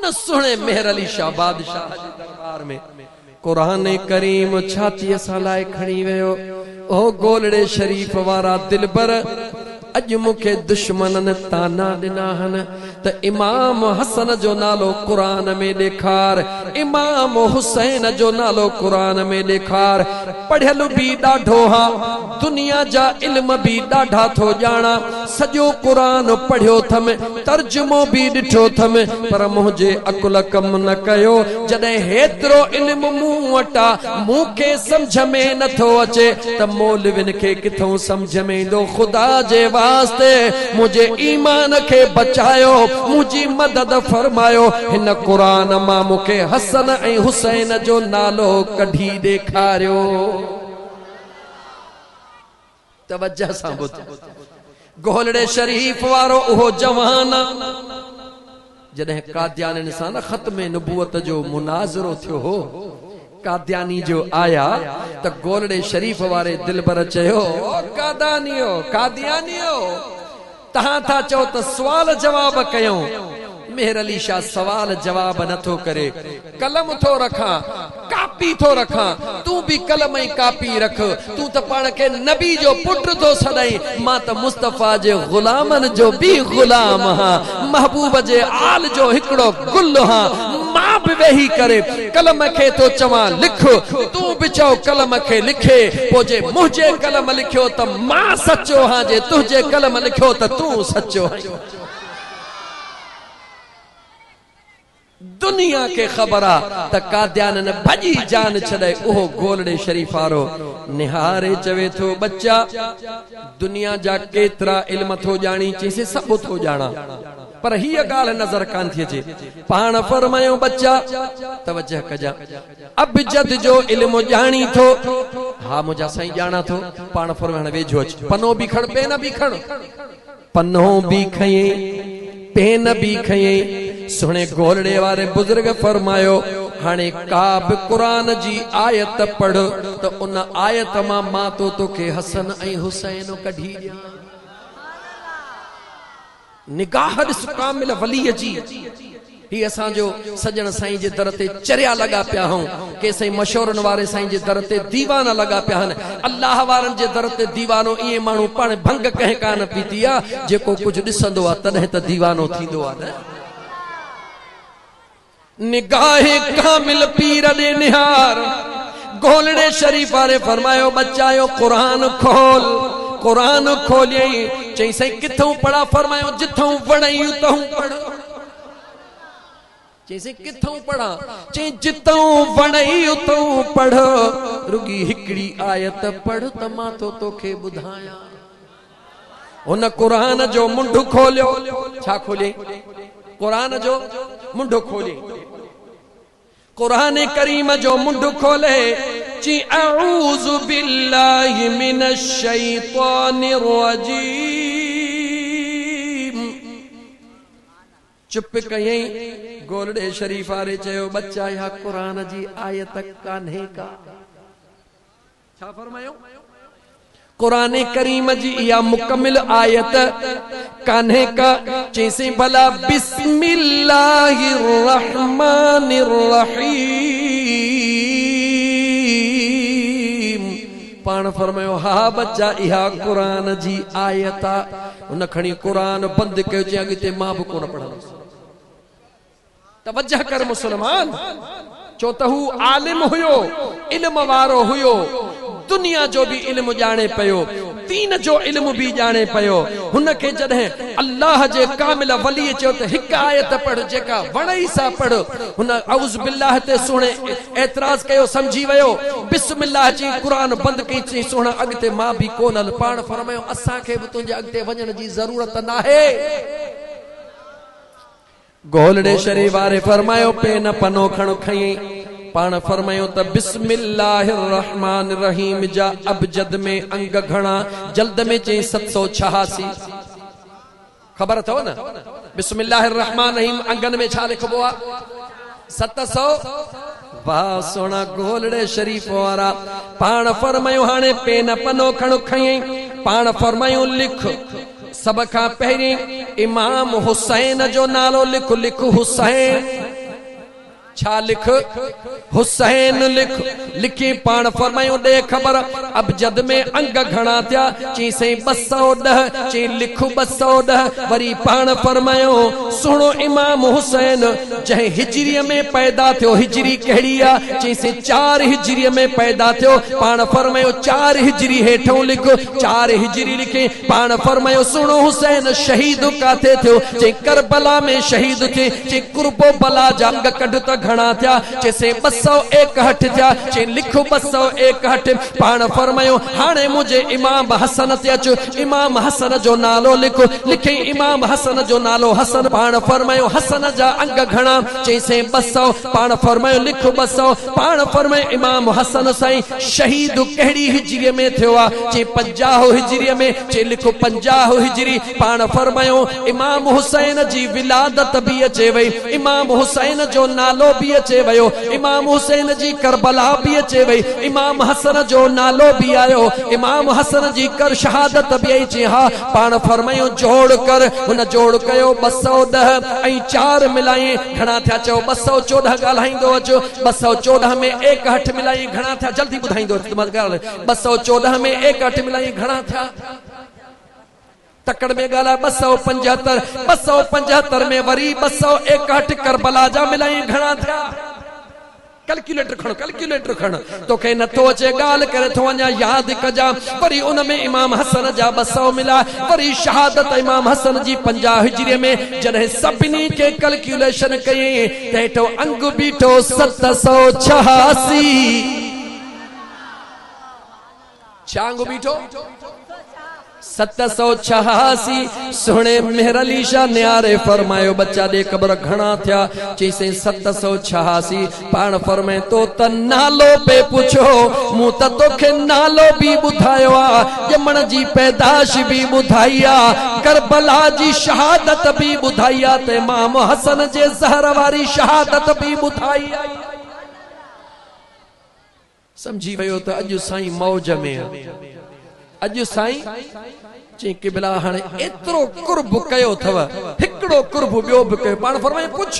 उन सुने मेहर अली शाह बादशाह जे दरबार में कुरान करीम छाती सालाए खणी वयो। ओ गोलड़े शरीफ वारा दिलबर अज मुखे दुश्मनन ताना दिना हन त इमाम हसन जो नालो कुरान में ॾेखार, इमाम हुसैन जो नालो कुरान में ॾेखार। पढ़ियल भी ॾाढो हा, दुनिया जा इल्म भी ॾाढा थो ॼाणा, सॼो कुरान पढ़ियो थम, तर्जुमो भी ॾिठो थम, पर मुंहिंजे अकुल कम न कयो। जॾहिं हेतिरो इल्म मूं वटा मूंखे समझ में नथो अचे त मौलविन खे किथों समझ में ईंदो। खुदा जे वास्ते मुझे ईमान के बचायो, मुझी मदद फरमायो। हिन कुरान मां मुखे हसन ऐं हुसैन जो नालो कढी ॾेखारियो। तवज्जह सां ॿुध, गोलड़े शरीफ वारो उहो जवान जॾहिं कादियानिन सां न ख़त्म नबूवत जो मुनाज़रो थियो हो, कादियानी जो आया त गोलड़े शरीफ वारे दिलबर चयो, कादियानियो तहां था चो त सवाल जवाब कयूं। मेहर अली शाह सवाल जवाब नथो करे, कलम थो रखा, कापी थो रखा। तू भी कलम ऐं कापी रख, तू त पाण के नबी जो पुट थो सदाई, मां त मुस्तफा जे गुलामन जो भी गुलाम हां, महबूब जे आल जो हिकड़ो गुल हां। मां भी वेही करे कलम खे तो चवा लिख, तू भी चओ कलम खे लिखे। पो जे मुझे कलम लिखियो त मां सच्चो हां, जे तुझे कलम लिखियो त तू सच्चो है। दुनिया के खबर आ त कादियानन भजी जान छड़े ओहो गोलड़े शरीफ वारो निहारे चवे थो, बच्चा दुनिया जा केतरा इल्म थो जानी, चेसे सब थो जाना, पर हीअ ॻाल्हि नज़र कान थी अचे। पाण फरमायो, बच्चा तवज्जह कजा, अब जद जो इल्म जानी थो। हा मुझा साईं जाना थो। पाण फरमायो वेझो अच, पनो भी खण, पेन भी खण। पनो भी खये, पेन भी खये। सुने गोलड़े वारे बुजुर्ग फरमायो, हाने का भी कुरान जी आयत पढ़ तो उन आयत मां तो के हसन ऐं हुसैन कढी दिया। निगाह ॾिस कामिल वलीअ जी। ही असां जो सजण साईं जे दर ते चरिया लगा पिया हूं, के साईं मशहूरन वारे साईं जे दर ते दीवाना लगा पिया हन। अल्लाह वारन जे दर ते दीवानो इए मानू पाण भंग कह कान पीती आ, जेको कुछ ॾिसंदो आ तॾहिं त दीवानो थींदो आ न। निगाहे कामिल पीर दे निहार, गोलड़े शरीफ वारे फरमायो, बच्चायो कुरान खोल। कुरान खोलियई, चई सही किथों पढ़ा? फरमायो जिथों वणई उतों पढ़। चई किथों पढ़ा? चई जिथों वणई उतों पढ़। रुगी हिकड़ी आयत पढ़ त मां तोखे बुधाया। उन कुरान जो मुंड खोलियो। छा खोलियई? कुरान जो मुंड खोलियई। कुरान करीम जो मुंड खोले, ची अऊज़ु बिल्लाहि मिनश शैतानिर रजीम। चुप कयई। गोलड़े शरीफ वारे चयो, बच्चा या कुरान जी आयत कान्हे का। छा फरमायो? कुरान करीम जी या मुकम्मिल आयत कान्हे का। चैसे भला बिस्मिल्लाहिर रहमानिर रहीम। पान फरमायो, हा बच्चा इहा कुरान जी आयत आ। उन खणी कुरान बंद कयो, जे अॻिते मां भी कोन पढ़ंदुसि। तवज्जह कर मुसलमान, चो त हू आलिम हुयो, इल्म वारो हुयो, दुनिया जो भी इल्म जाने पयो, दीन जो इल्म भी जाने पयो। हुन के जॾहिं अल्लाह जे कामिल वली चयो त हिक आयत पढ़ जेका वणई सा पढ़, हुन औज़ बिल्लाह ते सुणे एतराज कयो, समझी वयो, बिस्मिल्लाह जी कुरान बंद कई। चई सोना अगते मां भी कोनल। पाण फरमायो, असां के भी तुंजे अगते वञण जी जरूरत नाहे। गोलड़े शरीफ वारे फरमायो, पेन पनो खण खई। पाण फरमायो त बिस्मिल्लाहिर रहमानिर रहीम जा अबजद में अंग घणा? जल्द में चई 786। खबर अथव न? बिस्मिल्लाहिर रहमानिर रहीम अंगन में छा लिखबो आ? 700। वाह सोना गोलड़े शरीफ वारा। पाण फरमायो, हाने पेन पनो खण खई। पाण फरमायो, लिख। सब खां पहिरीं इमाम हुसैन जो नालो लिख, लिख हुसैन। छा लिख? हुसैन लिख। लिखी पाण फरमायो दे खबर अबजद में अंग घणा थिया? चई सही 210। चई लिख 210। वरी पाण फरमायो सुनो इमाम हुसैन जंहिं हिजरीअ में पैदा थियो, हिजरी कहिड़ी आहे? चई सही 4 हिजरी में पैदा थियो। पाण फरमायो 4 हिजरी हेठों लिख। 4 हिजरी लिखे। पाण फरमायो सुनो हुसैन शहीद काथे थियो? चई करबला में शहीद थे। चई कुर्बो बला जा अंग कढ त घणा थिया? चइसे 261 थिया। चई लिख 261। पाण फरमायो हाणे मुझे इमाम हसन ते अच, इमाम हसन जो नालो लिख। लिखे इमाम हसन जो नालो हसन। पाण फरमायो हसन जा अंग घणा? चइसे 200। पाण फरमायो लिख 200। पाण फरमायो इमाम हसन साईं शहीद कहिड़ी हिजरी में थियो आहे? चई 50 हिजरी में। चई लिख 50 हिजरी। पाण फरमायो इमाम हुसैन जी विलादत भी अचे वई, इमाम हुसैन जो नालो भी अचे वयो, इमाम हुसैन जी करबला भी अचे वई, इमाम हसन जो नालो भी आयो, इमाम हसन जी कर शहादत भी आई। चई हा। पाण फरमायो जोड़ कर। हुन जोड़ कयो 210 ऐं 4 मिलाई घणा थिया? चओ 214 ॻाल्हाईंदो अचो। 214 में 61 मिलाई घणा थिया? जल्दी ॿुधाईंदो। 214 में 61 मिलाई घणा थिया? तकड़ में गाला 275। 275 में वरी 261 करबला जा मिलाई घणा थिया? कैलकुलेटर खण, कैलकुलेटर खण। तो के नथो अचे गाल करे थो वञा याद कजा। वरी उन में इमाम हसन जा 200 मिला। वरी शहादत इमाम हसन जी 50 हिजरी में। जॾहिं सभिनी के कैलकुलेशन कई तेठो अंग बीठो 786। छा अंग बीठो? 786। सुने मेहर अली शाह न्यारे फरमायो बच्चा दे कब्र घणा थिया? चई से 786। पाण फरमाए तो त नालो पे पुछो, मूं त तोखे नालो भी ॿुधायो आ, ॼमण जी पैदाश भी ॿुधाई आ, करबला जी शहादत भी ॿुधाई आ, ते इमाम हसन जे ज़हर वारी शहादत भी ॿुधाई आ। समझी वियो त अॼु साईं मौज में। अॼु साईं चई किबला हाणे एतिरो कुर्ब कयो अथव, हिकिड़ो कुर्ब ॿियो बि कयो। पाण फरमाए पुछ,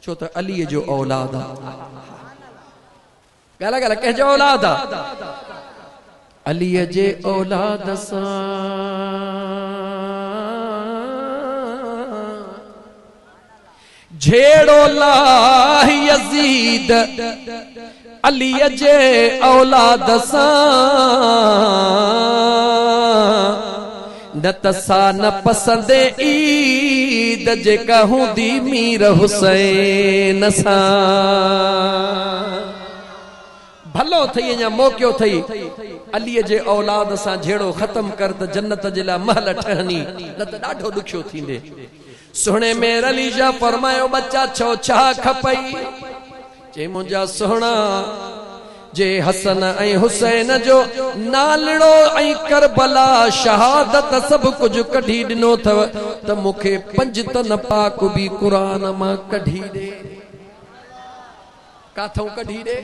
छो त अलीअ जो औलाद आहे। ॻाल्हि ॻाल्हि कंहिंजो औलाद आहे? अलीअ जे औलाद सां झेड़ो लाह यज़ीद, अलीअ जे औलाद सां न तसा न पसंदे ईद जेका हूंदी मीर हुसैन सां। भलो थई या मौक़ियो थई अलीअ जे औलाद सां झेड़ो ख़त्म कर त जन्नत जे लाइ महल ठहनी, न त ॾाढो ॾुखियो थींदे। सुहिणे मेर अली जा फरमायो बच्चा छो छा खपई? जे मुंहिंजा सुहिणा जे हसन ऐं हुसैन जो नालड़ो ऐं करबला शहादत सब कुछ कढी ॾिनो अथव त मूंखे 5 तन पाक भी कुरान मां कढी ॾे। काथों कढी ॾे?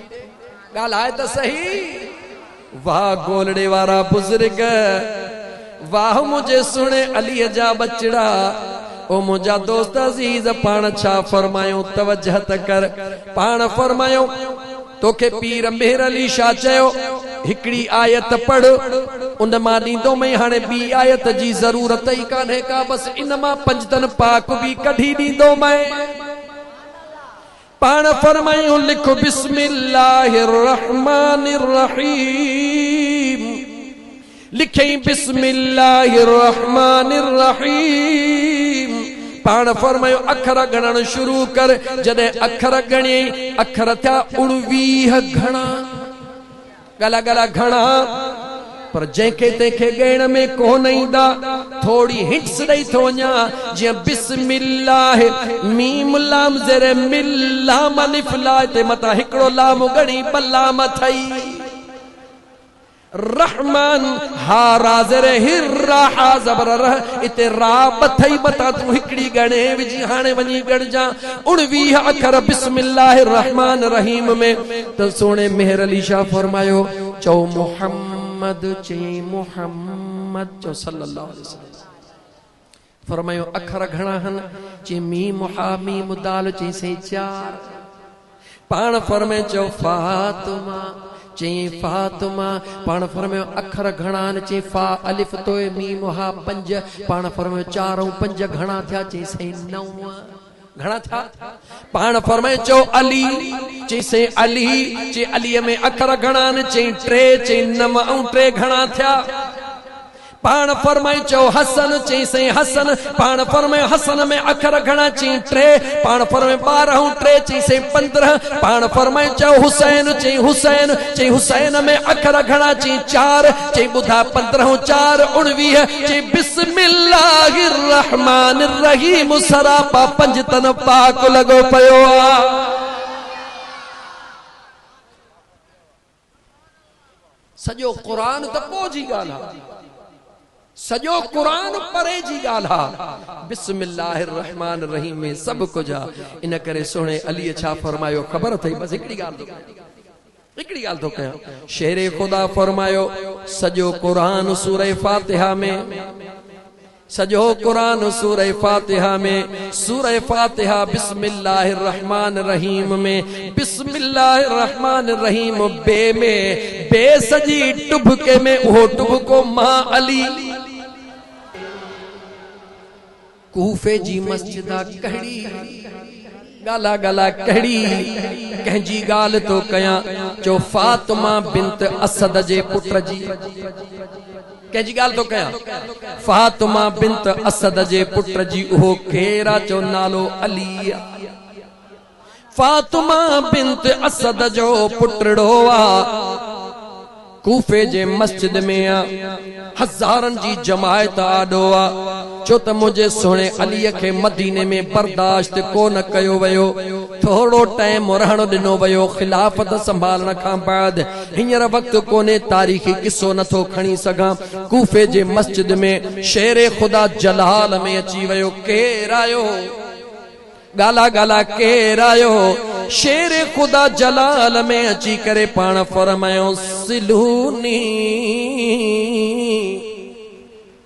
ॻाल्हाए त सही। वाह गोलड़े वारा बुज़ुर्ग, वाह मुझे सुणे अलीअ जा बचड़ा। ओ मुझा दोस्त अजीज पाण छा फरमायो? तवज्जह त कर। पाण फरमायो तोखे पीर मेहर अली शाह चयो हिकड़ी आयत पढ़, उन मां ॾींदो मई। हाणे ॿी आयत जी ज़रूरत ई कान्हे का, बस इन मां 5 तन पाक भी कढी ॾींदो मैं। पाण फरमायो लिखो बिस्मिल्लाहिर रहमानिर रहीम। लिखे बिस्मिल्लाहिर रहमानिर रहीम। पाण फरमायो अखर गणन शुरू कर। जॾहिं अखर गणी अखर थिया 19 घणा। गला गला घणा, पर जंहिंखे तंहिंखे ॻण में कोन ईंदा। थोड़ी हिंट्स ॾेई थो वञा, जीअं बिस्मिल्लाह मीम लाम ज़ेर मिल लाम अलिफ ला, ते मथां हिकिड़ो लाम गणी 2 लाम थई। रहमान हा राज़र हिर्रा हा ज़बर रह, इते रा बथई मथा तू हिकड़ी गणे विझी हाणे वञी गणजा 19 अखर बिस्मिल्लाहिर रहमान रहीम में। त सोने मेहर अली शाह फरमायो चओ मोहम्मद, चई मोहम्मद। मोहम्मद चो सल्लल्लाहु अलैहि वसल्लम। फरमायो अखर घणा हन? चे मीम हा मीम दाल चे से 4। पाण फरमाए चो फातिमा चे फातिमा। पाण फरमायो अखर घणा न? चे फा अलिफ तो मीम हा 5। पाण फरमायो 4 ऐं 5 घणा थिया? चे से 9। घणा था? पाण फरमाए चो अली चे से अली। चे अली में अखर घणा न? चे 3। चे 9 ऐं 3 घणा थिया? पाण फरमाए चो हसन चे से हसन। पाण फरमाए हसन में अखर घणा? चे 3। पाण फरमाए 12 ऐं 3 चे से 15। पाण फरमाए चो हुसैन चे हुसैन। चे हुसैन में अखर घणा? चे 4। चे बुधा 15 ऐं 4 19। चे बिस्मिल्लाहिर रहमानिर रहीम। सरापा 5 तन पाक लगो पयो आ। सजो कुरान त पोइ जी ॻाल्हि आहे, सजो कुरान परे जी ॻाल्हि आहे। बिस्मिल्लाहिर रहमानिर रहीम में सब कुछ आहे। इन करे सोणे अली छा फरमायो ख़बर अथई? बस हिकिड़ी ॻाल्हि तो कयां। शेर खुदा फरमायो सजो कुरान सूरह फातिहा में, सजो कुरान सूरह फातिहा में, सूरह फातिहा बिस्मिल्लाहिर रहमानिर रहीम में, बिस्मिल्लाहिर रहमानिर रहीम बे में, बे सजी टुभके में वो टुभको मां अली। कूफे जी मस्जिद कहिड़ी गाला गाला कहिड़ी कंहिंजी ॻाल्हि तो कयां? चो फातिमा बिंत असद जे पुट जी। कंहिंजी ॻाल्हि तो कयां? फातिमा बिंत असद जे पुट जी। उहो केरु आहे? चो नालो अली। फातिमा बिंत असद जो पुटड़ो आहे। कूफे जे मस्जिद में हज़ारन जी जमायत आडो आ। छो त मुझे सोने अलीअ खे मदीने में बर्दाश्त कोन कयो वयो। थोड़ो टाइम रहण दिनो वयो खिलाफत संभालण खां बाद। हींअर वक्त कोने तारीखी किस्सो नथो खणी सघां। कूफे जे मस्जिद में शेर खुदा जलाल में अची वयो। केर आयो? गाला गाला केर आयो? शेर खुदा जलाल में अची करे पाण फरमायो सिलूनी।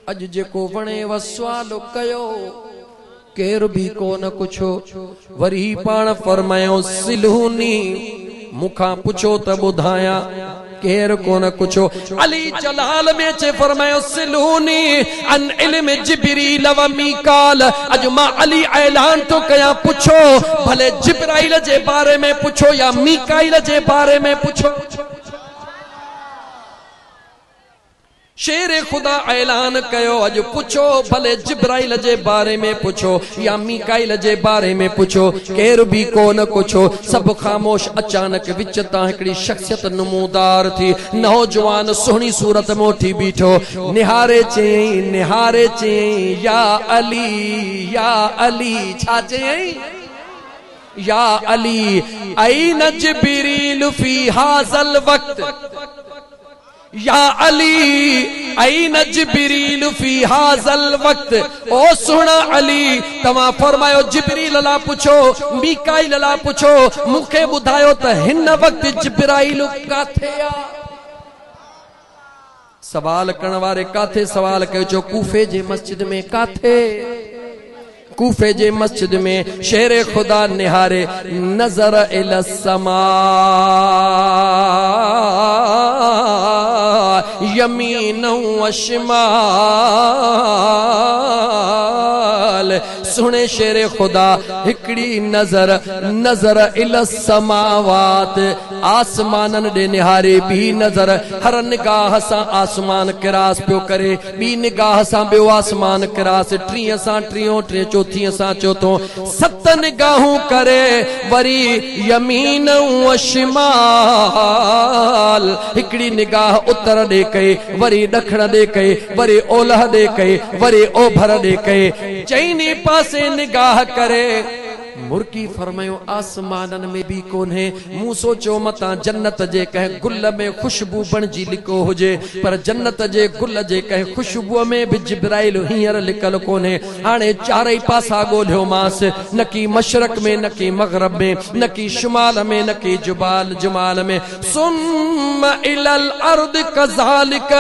अज जेको वणे वसवाल कयो, केर भी कोन कुछो। वरी पाण फरमायो सिलूनी। मुखा पुछो त ॿुधाया, केर कोन कुछो। अली जलाल में चे फरमायो सिलूनी अन इल्म जिब्रील व मीकाल। अज मां अली ऐलान तो कया, पुछो भले जिब्राइल जे बारे में पुछो या मीकाइल जे बारे में पुछो। शेर खुदा ऐलान कयो, अज पुछो भले जिब्राइल जे बारे में पुछो या मीकाइल जे बारे में पुछो। केर भी कोन कुछो। सब खामोश। अचानक विच तां हिकड़ी शख्सियत नमूदार थी। नौजवान सुहणी सूरत मोठी बीठो। निहारे चई या अली या अली। छा चई? या अली ऐन जिब्रील फी हाज़ल वक्त। या अली ऐन जिब्रील फी हाज़ल वक्त। ओ सुना अली तमा फरमायो जिब्रील ला पुछो, मीकाइल ला पुछो। मुखे बुधायो त हिन वक्त जिब्राइल काथे आ? सवाल करण वारे काथे सवाल कयो? जो कूफे जे मस्जिद में। काथे? कूफे जे मस्जिद में। शेर खुदा निहारे नजर इल समा यमीन व शिमाल। सुने शेर खुदा हिकड़ी नजर इल समावात। आसमानन दे निहारे भी नजर। हर निगाह सा आसमान क्रास पियो करे। बी निगाह सा बियो आसमान क्रास। 3 सा 3 चौथी सा चौथो 7 निगाहूं करे। वरी यमीन व शिमाल। हिकड़ी निगाह उत्तर दे कई, वरी दखण दे कई, वरी ओलह दे कई, वरी ओभर दे कई। चईनी पासे निगाह करे। मुर्की फरमायो आसमानन में भी कोन है। मूं सोचो मता जन्नत जे कह गुल में खुशबू बनजी लिको हुजे, पर जन्नत जे गुल जे कह खुशबू में भी जिब्राइल हींअर लिकल कोने। हाणे चारई पासा ॻोल्हियो मास, न की मशरक में, न की मगरब में, न की शुमाल में, न की जुमाल में। सुम्मा इलल अर्द कज़ालिक,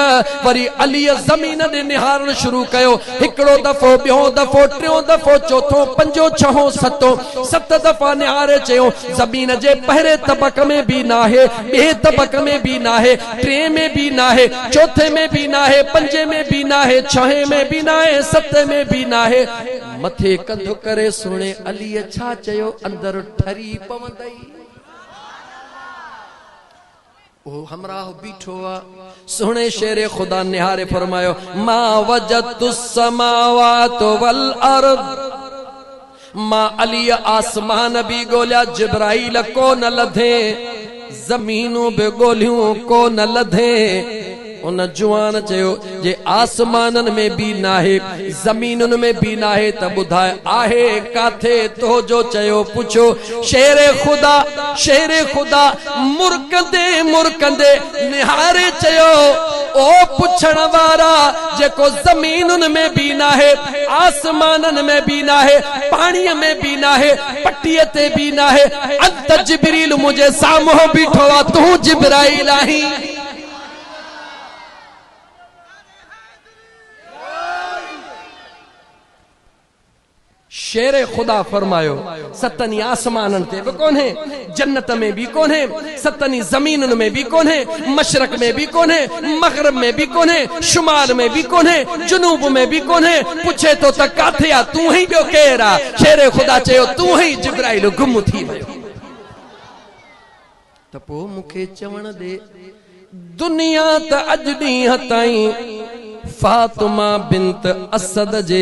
वरी अली ज़मीन दे निहारण शुरू कयो। हिकड़ो दफ़ो, ॿियो दफ़ो, टियों दफ़ो, चौथो, पंजो, छहों, सतो, 7 दफ़ा निहारे चयो ज़मीन जे पहिरे तबक में भी नाहे, ॿिए तबक में भी नाहे, 3 में भी नाहे, चौथे में भी नाहे, 5 में भी नाहे, 6 में भी नाहे, 7 में भी नाहे। मथे कंधो करे सुणे अली छा चयो, अंदर ठरी पवंदई। ओ हमरा बीठो आ, सुने शेरे खुदा निहारे फरमायो मा वजदतु समावात वल अर्द। मां अली आसमान भी गोलिया, जिब्राइल को न लधे, जमीनों बि गोलियूं को न लधे। उन जुआन चयो जे आसमानन में भी नाहे, जमीनुन में भी नाहे, त बुधाए आहे काथे? तो जो चयो पुछो। शेरे खुदा मुरकंदे निहारे चयो ओ पुछण वारा, जेको जमीनुन में भी नाहे, आसमानन में भी नाहे, पानी में भी नाहे, पट्टीअ ते भी नाहे, अंत जिब्रील मुझे साम्हूं बीठो आ, तू जिब्राइल आहीं। शेरे खुदा फरमायो सतनी आसमानन ते भी कोन है, जन्नत में भी कोन है, सतनी जमीनन में भी कोन है, मशरक में भी कोन है, मगरब में भी कोन है, शुमाल में भी कोन है, जुनूब में भी कोन है। पुछे तो त काथे आ, तू ही बियो केर आ? शेरे खुदा चयो तू ही जिब्राइल गुम थी वयो। त पो मुखे चवण दे, दुनिया त अज ॾींहं ताईं फातिमा बिंत असद जे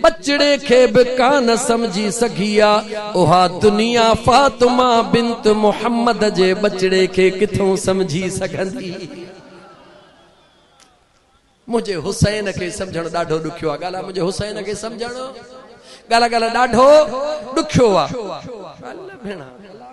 बचड़े खे भी कान समझी सघिया, उहा दुनिया फातिमा बिंत मुहम्मद जे बचड़े खे किथों समझी सघंदी। मुझे हुसैन खे समझण ॾाढो ॾुखियो आहे। ॻाल्हि मुझे हुसैन खे समझण ॻाल्हि ॾाढो ॾुखियो आहे।